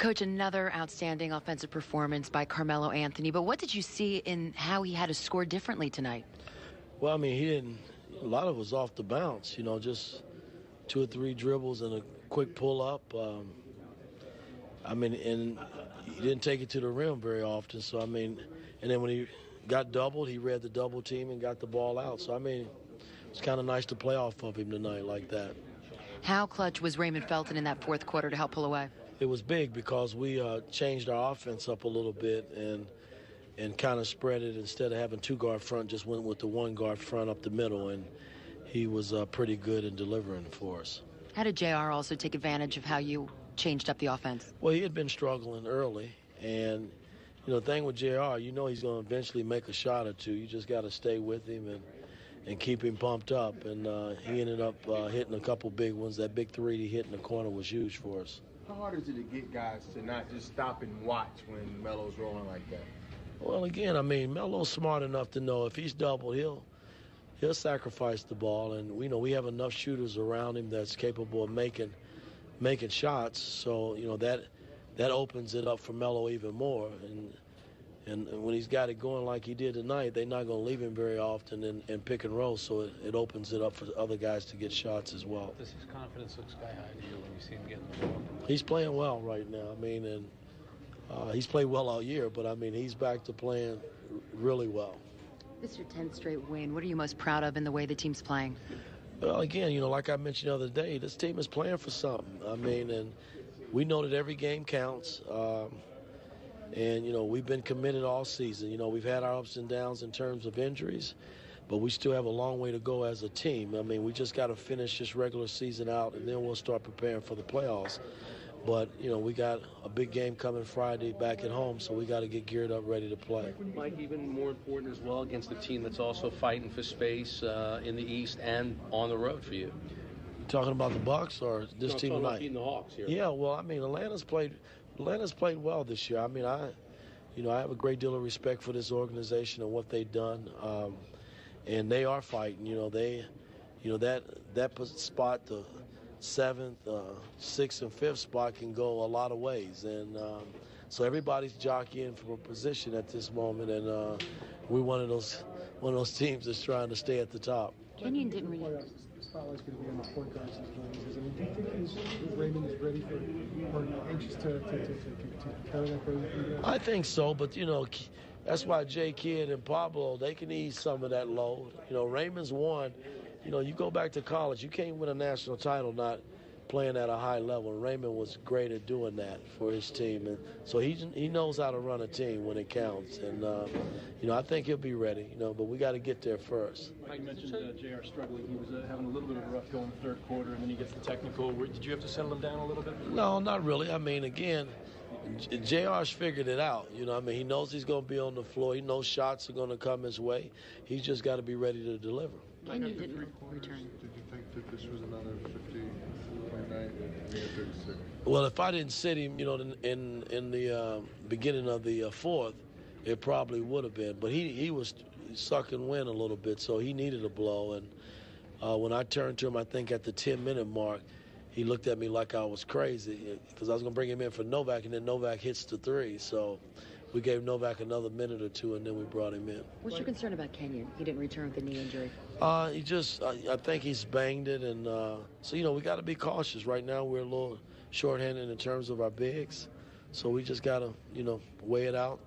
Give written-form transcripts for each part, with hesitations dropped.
Coach, another outstanding offensive performance by Carmelo Anthony. But what did you see in how he had to score differently tonight? Well, I mean, he didn't. A lot of it was off the bounce. Just 2 or 3 dribbles and a quick pull up. I mean, and he didn't take it to the rim very often. So I mean, and then when he got doubled, he read the double team and got the ball out. So I mean, it's kind of nice to play off of him tonight like that. How clutch was Raymond Felton in that fourth quarter to help pull away? It was big because we changed our offense up a little bit and kind of spread it. Instead of having 2 guard front, just went with the 1 guard front up the middle, and he was pretty good in delivering for us. How did JR also take advantage of how you changed up the offense? Well, he had been struggling early, and the thing with JR, he's going to eventually make a shot or 2. You just got to stay with him and keep him pumped up, and he ended up hitting a couple big ones. That big 3 he hit in the corner was huge for us. How hard is it to get guys to not just stop and watch when Melo's rolling like that? Well, again, I mean, Melo's smart enough to know if he's doubled, he'll sacrifice the ball, and we have enough shooters around him that's capable of making shots. So that opens it up for Melo even more. And when he's got it going like he did tonight, they're not going to leave him very often in pick and roll, so it opens it up for other guys to get shots as well. Does his confidence look sky high to you when you see him getting the ball? He's playing well right now. I mean, and he's played well all year, but I mean, he's back to playing really well. This is your 10th straight win. What are you most proud of in the way the team's playing? Well, again, like I mentioned the other day, this team is playing for something. I mean, and we know that every game counts. And, we've been committed all season. We've had our ups and downs in terms of injuries, but we still have a long way to go as a team. I mean, we just got to finish this regular season out, and then we'll start preparing for the playoffs. But, we got a big game coming Friday back at home, so we got to get geared up, ready to play. Mike, even more important as well against a team that's also fighting for space in the East and on the road for you. You talking about the Bucks or this team tonight? Beating the Hawks here. Yeah, well, I mean, Atlanta's played well this year. I mean, I have a great deal of respect for this organization and what they've done, and they are fighting. That spot, the 7th, 6th, and 5th spot can go a lot of ways, and so everybody's jockeying for a position at this moment, and we're one of those teams that's trying to stay at the top. Kenyon didn't really. Spotlight's going to be on the point guard situations. I mean, do you think Raymond is ready for, or anxious to carry that burden? I think so, but that's why Jay Kidd and Pablo, they can ease some of that load. Raymond's won. You go back to college, you can't win a national title not playing at a high level. Raymond was great at doing that for his team, and so he knows how to run a team when it counts. And I think he'll be ready. But we got to get there first. Mike mentioned JR struggling. He was having a little bit of a rough go in the third quarter, and then he gets the technical. Did you have to settle him down a little bit? No, not really. I mean, again, JR's figured it out. He knows he's going to be on the floor. He knows shots are going to come his way. He's just got to be ready to deliver. Kenyon didn't return. Did you think that this was another 50-point night? 36. Well, if I didn't sit him, in the beginning of the fourth, it probably would have been. But he was sucking wind a little bit, so he needed a blow. And when I turned to him, I think at the 10-minute mark, he looked at me like I was crazy because I was going to bring him in for Novak, and then Novak hits the 3. So we gave Novak another minute or 2, and then we brought him in. What's your concern about Kenyon? He didn't return with a knee injury. I think he's banged it, and so we got to be cautious. Right now we're a little shorthanded in terms of our bigs, so we just got to weigh it out,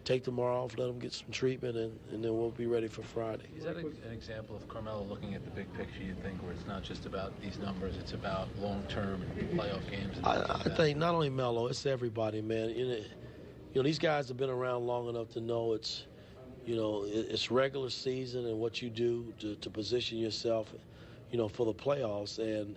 take tomorrow off, let them get some treatment, and then we'll be ready for Friday. Is that an example of Carmelo looking at the big picture, you think, where it's not just about these numbers, it's about long-term playoff games? I think not only Melo, it's everybody, man. These guys have been around long enough to know it's regular season and what you do to position yourself, for the playoffs. And,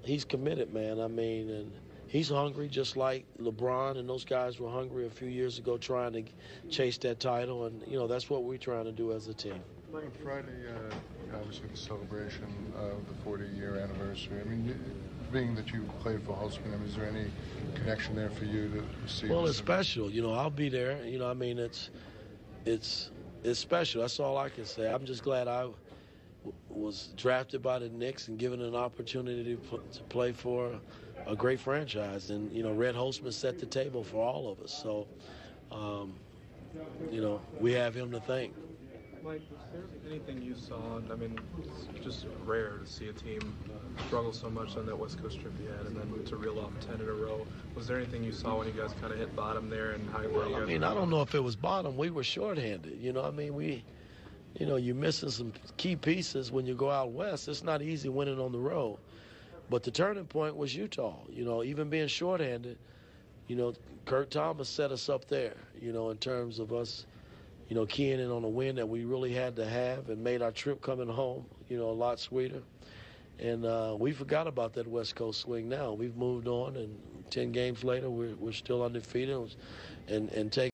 he's committed, man. I mean, and he's hungry just like LeBron and those guys were hungry a few years ago trying to chase that title. And, that's what we're trying to do as a team. On Friday, obviously the celebration of the 40-year anniversary. I mean, being that you played for Holtzman, is there any connection there for you to see? Well, it's special. I'll be there. It's special. That's all I can say. I'm just glad I was drafted by the Knicks and given an opportunity to play for a great franchise. And, you know, Red Holzman set the table for all of us. So, you know, we have him to thank. Mike, was there anything you saw? I mean, it's just rare to see a team struggle so much on that West Coast trip you had, and then to reel off 10 in a row. Was there anything you saw when you guys kind of hit bottom there, and how were you guys? I mean, I don't know if it was bottom. We were shorthanded. You know, I mean, you know, you're missing some key pieces when you go out west. It's not easy winning on the road. But the turning point was Utah. You know, even being shorthanded, you know, Kurt Thomas set us up there, you know, in terms of us, you know, keying in on a win that we really had to have and made our trip coming home, you know, a lot sweeter. And we forgot about that West Coast swing now. We've moved on, and 10 games later, we're still undefeated and taking